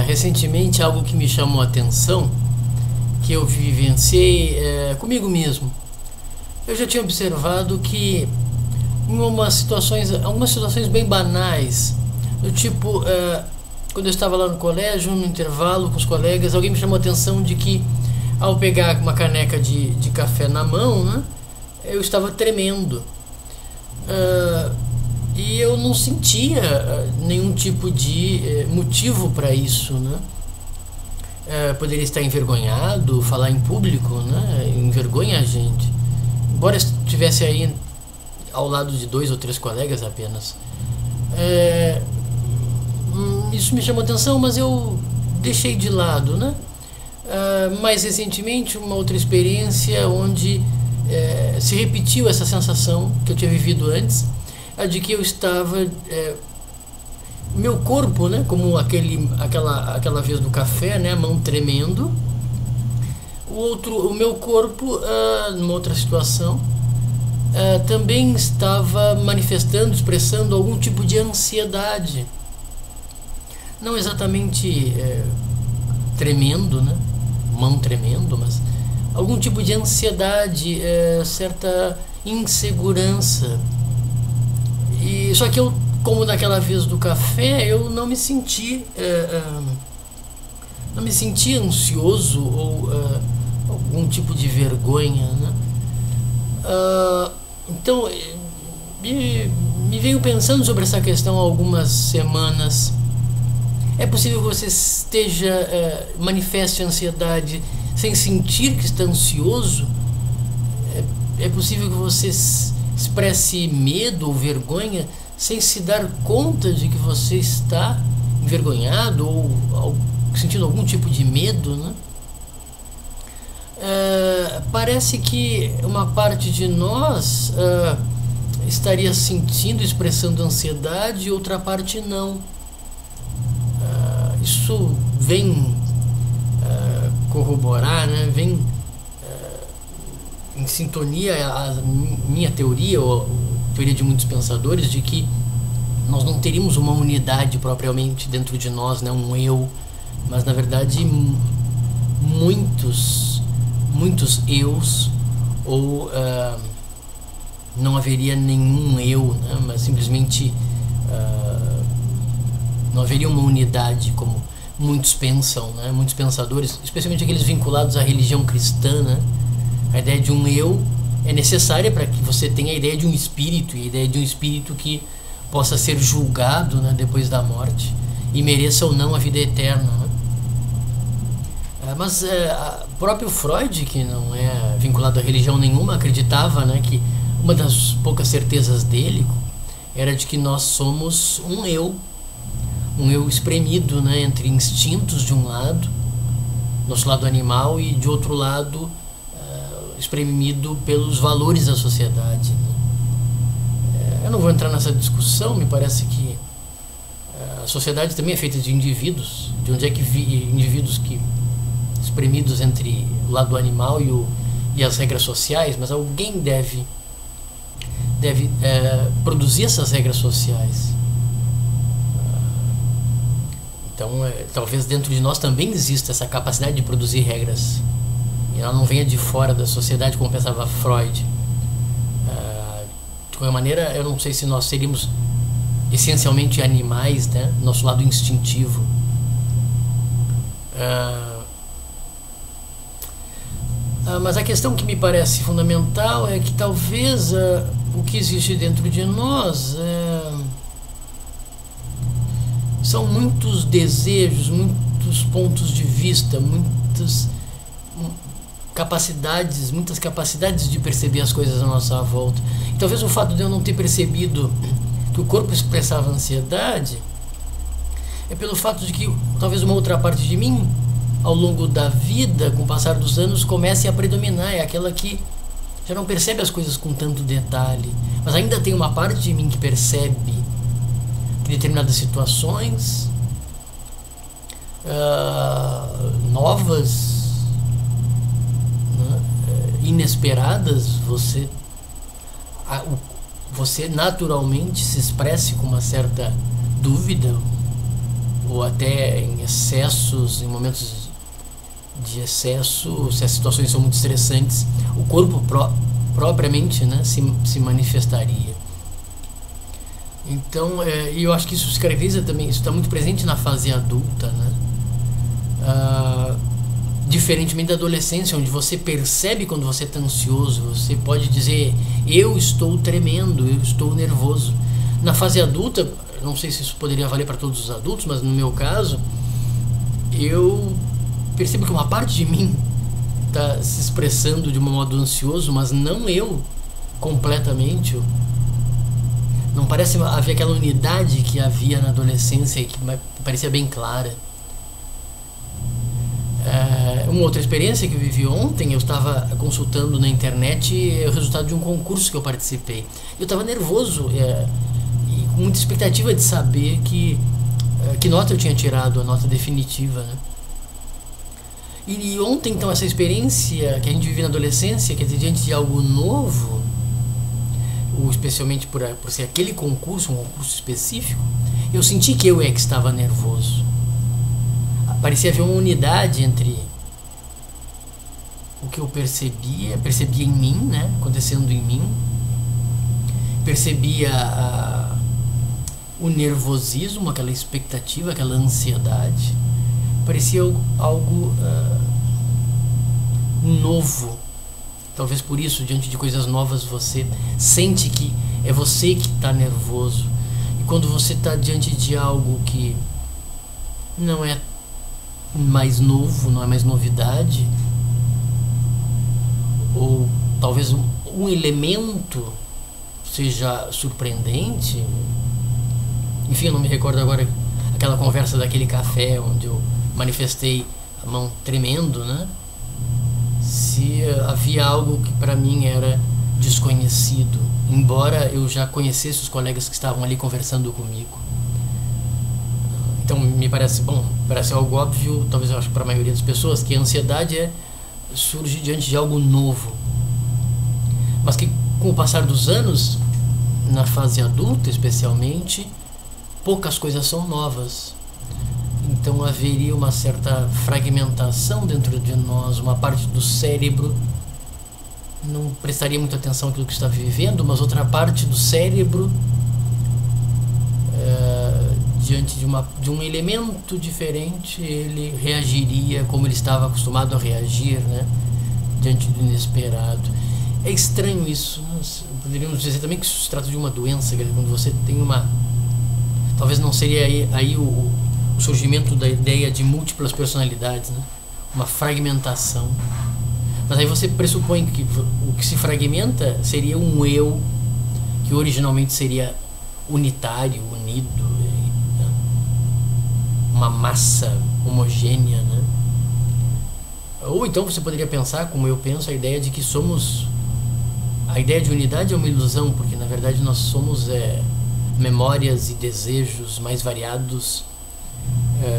Recentemente algo que me chamou a atenção, que eu vivenciei comigo mesmo. Eu já tinha observado que em algumas situações bem banais, do tipo, quando eu estava lá no colégio, no intervalo com os colegas, alguém me chamou a atenção de que ao pegar uma caneca de café na mão, né, eu estava tremendo. E eu não sentia nenhum tipo de motivo para isso, né? Poderia estar envergonhado, falar em público, né? Envergonha a gente. Embora estivesse aí ao lado de 2 ou 3 colegas apenas. Isso me chamou atenção, mas eu deixei de lado, né? Mais recentemente, uma outra experiência onde se repetiu essa sensação que eu tinha vivido antes, a de que eu estava meu corpo, né, como aquela vez do café, né, a mão tremendo, o meu corpo numa outra situação também estava manifestando, expressando algum tipo de ansiedade, não exatamente tremendo, né, mão tremendo, mas algum tipo de ansiedade, certa insegurança. E só que eu, como naquela vez do café, eu não me senti ansioso ou algum tipo de vergonha, né? Então me venho pensando sobre essa questão há algumas semanas. É possível que você manifeste ansiedade sem sentir que está ansioso? É possível que você expresse medo ou vergonha sem se dar conta de que você está envergonhado ou sentindo algum tipo de medo, né? Parece que uma parte de nós estaria sentindo, expressando ansiedade, e outra parte não. Isso vem corroborar, né? Vem em sintonia a minha teoria, ou a teoria de muitos pensadores, de que nós não teríamos uma unidade propriamente dentro de nós, né, um eu, mas na verdade muitos eus, ou não haveria nenhum eu, né, mas simplesmente não haveria uma unidade como muitos pensam, né, muitos pensadores, especialmente aqueles vinculados à religião cristã, né. A ideia de um eu é necessária para que você tenha a ideia de um espírito, e a ideia de um espírito que possa ser julgado, né, depois da morte e mereça ou não a vida eterna, né? Mas próprio Freud, que não é vinculado a religião nenhuma, acreditava, né, que uma das poucas certezas dele era de que nós somos um eu espremido, né, entre instintos de um lado, nosso lado animal, e de outro lado espremido pelos valores da sociedade, né? Eu não vou entrar nessa discussão, me parece que a sociedade também é feita de indivíduos, de onde é que indivíduos que espremidos entre o lado animal e as regras sociais, mas alguém deve produzir essas regras sociais. Então talvez dentro de nós também exista essa capacidade de produzir regras, e ela não venha de fora da sociedade, como pensava Freud. De qualquer maneira, eu não sei se nós seríamos essencialmente animais, né? Nosso lado instintivo. Mas a questão que me parece fundamental é que talvez o que existe dentro de nós são muitos desejos, muitos pontos de vista, muitas capacidades de perceber as coisas à nossa volta. E talvez o fato de eu não ter percebido que o corpo expressava ansiedade é pelo fato de que talvez uma outra parte de mim, ao longo da vida, com o passar dos anos, comece a predominar. É aquela que já não percebe as coisas com tanto detalhe, mas ainda tem uma parte de mim que percebe que determinadas situações novas, inesperadas, você naturalmente se expresse com uma certa dúvida, ou até em excessos, em momentos de excesso, se as situações são muito estressantes, o corpo propriamente, né, se manifestaria. Então, eu acho que isso se caracteriza também, isso está muito presente na fase adulta, né? Diferentemente da adolescência, onde você percebe quando você está ansioso, você pode dizer, eu estou tremendo, eu estou nervoso. Na fase adulta, não sei se isso poderia valer para todos os adultos, mas no meu caso, eu percebo que uma parte de mim está se expressando de um modo ansioso, mas não eu completamente. Não parece haver aquela unidade que havia na adolescência e que parecia bem clara. Uma outra experiência que eu vivi ontem, eu estava consultando na internet o resultado de um concurso que eu participei. Eu estava nervoso e com muita expectativa de saber que nota eu tinha tirado, a nota definitiva, né? E ontem, então, essa experiência que a gente vive na adolescência, quer dizer, diante de algo novo, ou especialmente por ser aquele concurso, um concurso específico, eu senti que eu que estava nervoso. Parecia haver uma unidade entre o que eu percebia em mim, né, acontecendo em mim, percebia o nervosismo, aquela expectativa, aquela ansiedade, parecia algo novo. Talvez por isso, diante de coisas novas, você sente que é você que está nervoso. E quando você está diante de algo que não é mais novo, não é mais novidade, ou talvez um elemento seja surpreendente. Enfim, eu não me recordo agora aquela conversa daquele café onde eu manifestei a mão tremendo, né? Se havia algo que para mim era desconhecido, embora eu já conhecesse os colegas que estavam ali conversando comigo. Então me parece algo óbvio, talvez eu acho para a maioria das pessoas, que a ansiedade surge diante de algo novo, mas que com o passar dos anos, na fase adulta especialmente, poucas coisas são novas. Então haveria uma certa fragmentação dentro de nós, uma parte do cérebro não prestaria muita atenção àquilo que está vivendo, mas outra parte do cérebro, diante de um elemento diferente, ele reagiria como ele estava acostumado a reagir, né? Diante do inesperado. É estranho isso, né? Poderíamos dizer também que isso se trata de uma doença, quando você tem talvez não seria aí o surgimento da ideia de múltiplas personalidades, né? Uma fragmentação. Mas aí você pressupõe que o que se fragmenta seria um eu que originalmente seria unitário, unido, né? Uma massa homogênea, né? Ou então você poderia pensar, como eu penso, a ideia de que a ideia de unidade é uma ilusão, porque na verdade nós somos memórias e desejos mais variados,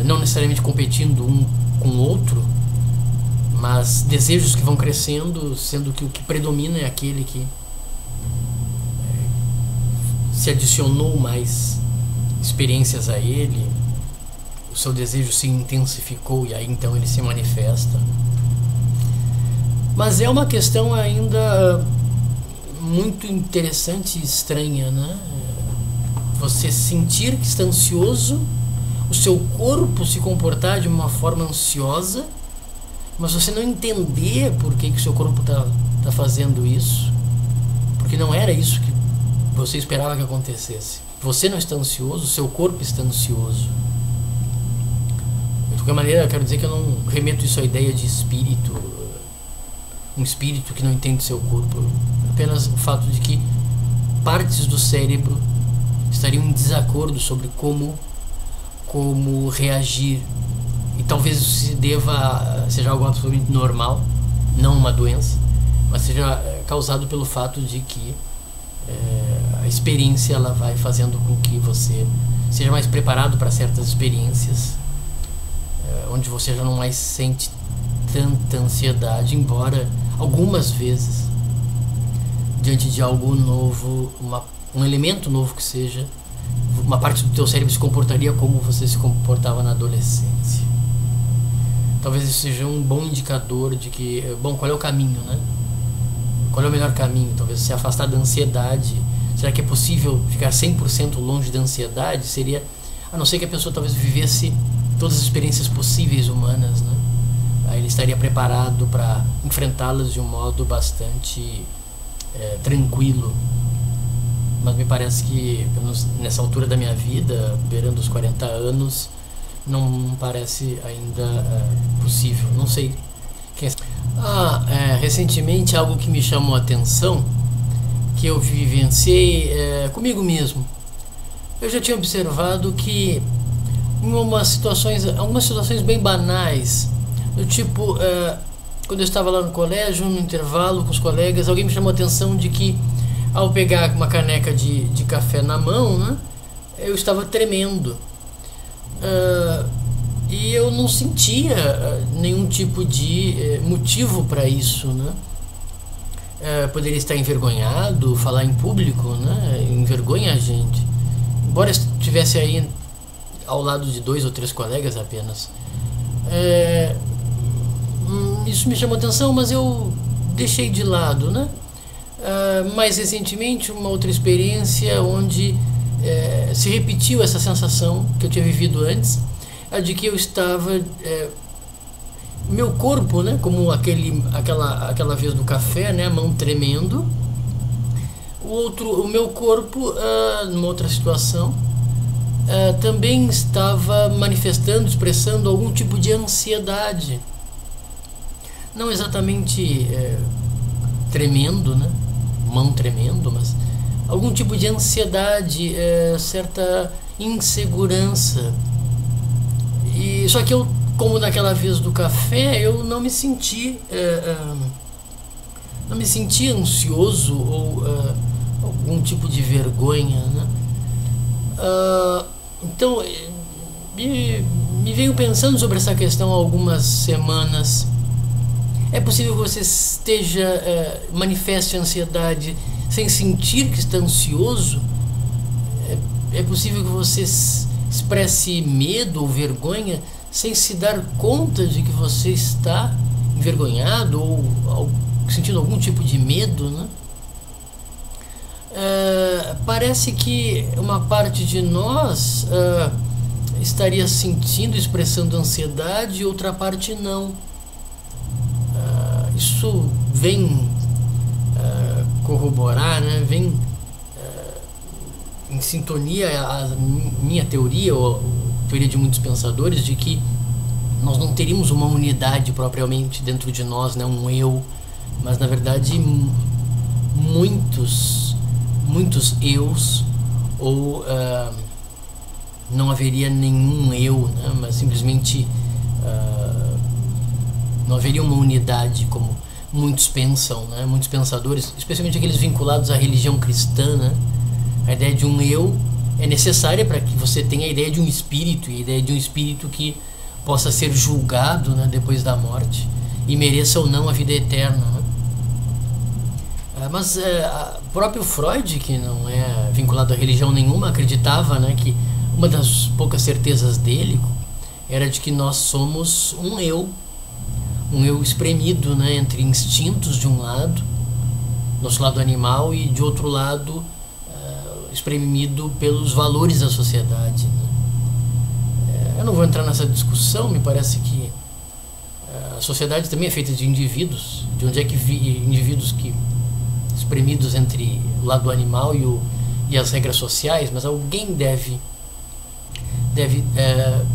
não necessariamente competindo um com o outro, mas desejos que vão crescendo, sendo que o que predomina é aquele que se adicionou mais experiências a ele, o seu desejo se intensificou e aí então ele se manifesta. Mas é uma questão ainda muito interessante e estranha, né? Você sentir que está ansioso, o seu corpo se comportar de uma forma ansiosa, mas você não entender por que o seu corpo está fazendo isso, porque não era isso que você esperava que acontecesse. Você não está ansioso, o seu corpo está ansioso. De qualquer maneira, eu quero dizer que eu não remeto isso à ideia de espírito, um espírito que não entende seu corpo. Apenas o fato de que partes do cérebro estariam em desacordo sobre como reagir. E talvez isso seja algo absolutamente normal, não uma doença, mas seja causado pelo fato de que a experiência ela vai fazendo com que você seja mais preparado para certas experiências, onde você já não mais sente tanta ansiedade, embora algumas vezes, diante de algo novo, um elemento novo que seja, uma parte do teu cérebro se comportaria como você se comportava na adolescência. Talvez isso seja um bom indicador de que, bom, qual é o caminho, né? Qual é o melhor caminho? Talvez se afastar da ansiedade. Será que é possível ficar 100% longe da ansiedade? Seria, a não ser que a pessoa talvez vivesse todas as experiências possíveis humanas, né? Aí ele estaria preparado para enfrentá-las de um modo bastante tranquilo. Mas me parece que, pelo menos nessa altura da minha vida, beirando os 40 anos, não parece ainda possível. Não sei. Recentemente algo que me chamou a atenção, que eu vivenciei comigo mesmo. Eu já tinha observado que em algumas situações bem banais, do tipo, quando eu estava lá no colégio, no intervalo com os colegas, alguém me chamou a atenção de que ao pegar uma caneca de café na mão, né, eu estava tremendo. E eu não sentia nenhum tipo de motivo para isso, né? Poderia estar envergonhado, falar em público, né? Envergonha a gente. Embora estivesse aí ao lado de 2 ou 3 colegas apenas. Isso me chamou atenção, mas eu deixei de lado, né? Mais recentemente, uma outra experiência onde se repetiu essa sensação que eu tinha vivido antes, a de que eu estava, meu corpo, né, como aquela vez do café, né, a mão tremendo, o meu corpo, numa outra situação, também estava manifestando, expressando algum tipo de ansiedade, não exatamente tremendo, né, mão tremendo, mas algum tipo de ansiedade, certa insegurança. E só que eu, como naquela vez do café, eu não me senti ansioso ou algum tipo de vergonha, né? Então me venho pensando sobre essa questão há algumas semanas. É possível que você manifeste ansiedade sem sentir que está ansioso? É possível que você expresse medo ou vergonha sem se dar conta de que você está envergonhado ou sentindo algum tipo de medo, né? Parece que uma parte de nós estaria sentindo, expressando ansiedade, e outra parte não. Isso vem corroborar, né? Vem em sintonia a minha teoria, ou a teoria de muitos pensadores, de que nós não teríamos uma unidade propriamente dentro de nós, né? Um eu, mas na verdade muitos eus, ou não haveria nenhum eu, né? Mas simplesmente não haveria uma unidade como muitos pensam, né? Muitos pensadores, especialmente aqueles vinculados à religião cristã, né? A ideia de um eu é necessária para que você tenha a ideia de um espírito, e a ideia de um espírito que possa ser julgado, né, depois da morte, e mereça ou não a vida eterna, né? Mas o próprio Freud, que não é vinculado a religião nenhuma, acreditava, né, que uma das poucas certezas dele era de que nós somos um eu espremido, né, entre instintos de um lado, nosso lado animal, e de outro lado espremido pelos valores da sociedade, né? Eu não vou entrar nessa discussão. Me parece que a sociedade também é feita de indivíduos. De onde é que indivíduos que espremidos entre o lado animal e as regras sociais, mas alguém deve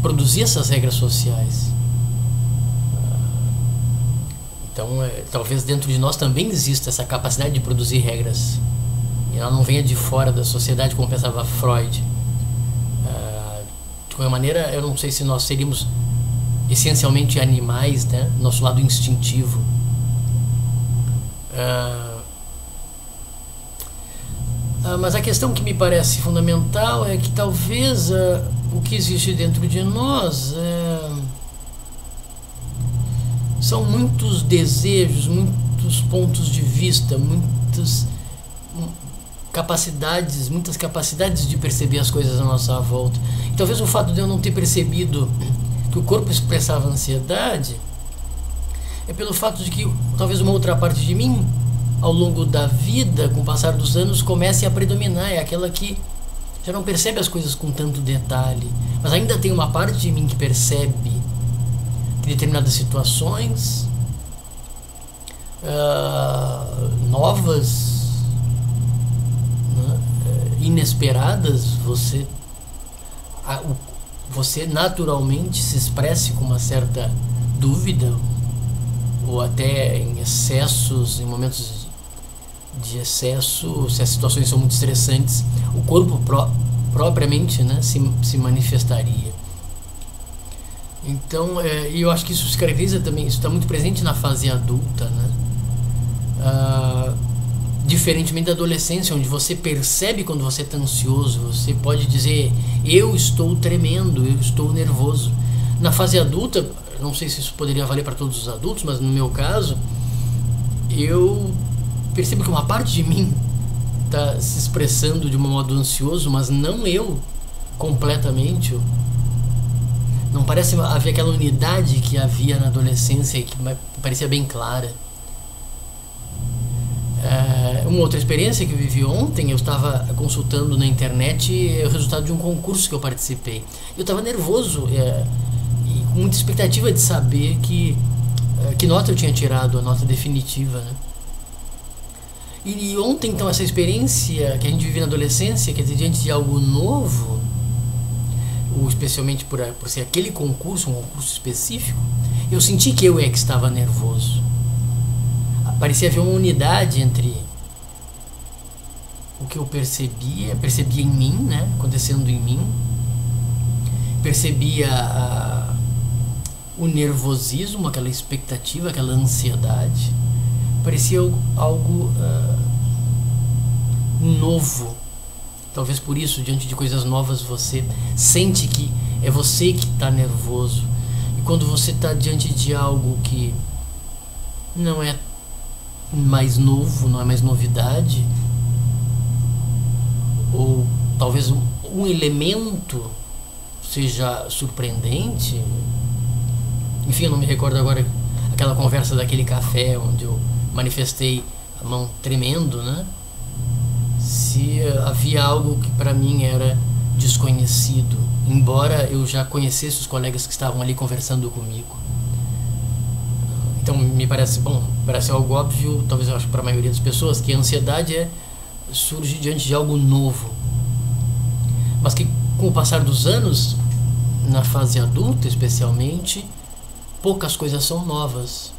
produzir essas regras sociais. Então talvez dentro de nós também exista essa capacidade de produzir regras, e ela não venha de fora da sociedade, como pensava Freud. De qualquer maneira, eu não sei se nós seríamos essencialmente animais, né? Nosso lado instintivo. Mas a questão que me parece fundamental é que talvez o que existe dentro de nós são muitos desejos, muitos pontos de vista, muitas capacidades de perceber as coisas à nossa volta. E talvez o fato de eu não ter percebido que o corpo expressava ansiedade é pelo fato de que talvez uma outra parte de mim, ao longo da vida, com o passar dos anos, comece a predominar. É aquela que já não percebe as coisas com tanto detalhe, mas ainda tem uma parte de mim que percebe que determinadas situações novas, inesperadas, você naturalmente se expresse com uma certa dúvida, ou até em excessos, em momentos de excesso, se as situações são muito estressantes, o corpo propriamente, né, se manifestaria. Então, eu acho que isso se caracteriza também, isso está muito presente na fase adulta, né? Diferentemente da adolescência, onde você percebe quando você está ansioso, você pode dizer: eu estou tremendo, eu estou nervoso. Na fase adulta, não sei se isso poderia valer para todos os adultos, mas no meu caso, eu percebo que uma parte de mim está se expressando de um modo ansioso, mas não eu completamente. Não parece haver aquela unidade que havia na adolescência e que parecia bem clara. Uma outra experiência que eu vivi ontem, eu estava consultando na internet o resultado de um concurso que eu participei. Eu estava nervoso e com muita expectativa de saber que nota eu tinha tirado, a nota definitiva, né? E ontem, então, essa experiência que a gente vive na adolescência, que é diante de algo novo, ou especialmente por ser aquele concurso, um concurso específico, eu senti que eu que estava nervoso. Parecia haver uma unidade entre o que eu percebia em mim, né, acontecendo em mim, percebia o nervosismo, aquela expectativa, aquela ansiedade, parecia algo novo. Talvez por isso, diante de coisas novas, você sente que é você que está nervoso. E quando você está diante de algo que não é mais novo, não é mais novidade, ou talvez um elemento seja surpreendente. Enfim, eu não me recordo agora aquela conversa daquele café onde eu manifestei a mão tremendo, né? Se havia algo que para mim era desconhecido, embora eu já conhecesse os colegas que estavam ali conversando comigo. Então me parece algo óbvio, talvez eu acho para a maioria das pessoas, que a ansiedade surge diante de algo novo, mas que com o passar dos anos, na fase adulta especialmente, poucas coisas são novas.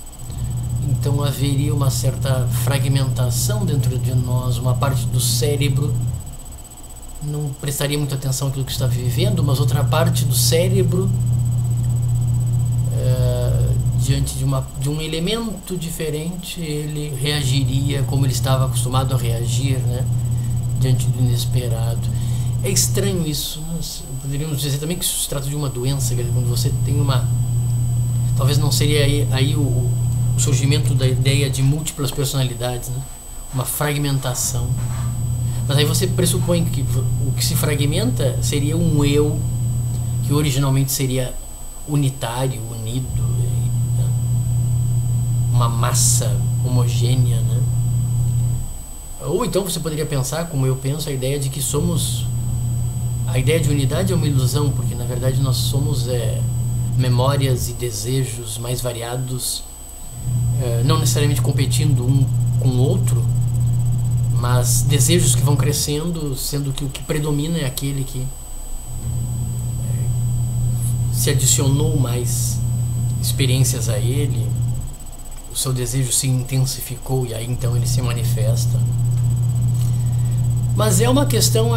Então haveria uma certa fragmentação dentro de nós, uma parte do cérebro não prestaria muita atenção àquilo que está vivendo, mas outra parte do cérebro, diante de um elemento diferente, ele reagiria como ele estava acostumado a reagir, né? Diante do inesperado. É estranho isso, né? Poderíamos dizer também que isso se trata de uma doença, quer dizer, quando você tem talvez não seria aí o surgimento da ideia de múltiplas personalidades, né? Uma fragmentação. Mas aí você pressupõe que o que se fragmenta seria um eu que originalmente seria unitário, unido, né? Uma massa homogênea, né? Ou então você poderia pensar, como eu penso, a ideia de que a ideia de unidade é uma ilusão, porque na verdade nós somos memórias e desejos mais variados, não necessariamente competindo um com o outro, mas desejos que vão crescendo, sendo que o que predomina é aquele que se adicionou mais experiências a ele, o seu desejo se intensificou e aí então ele se manifesta. Mas é uma questão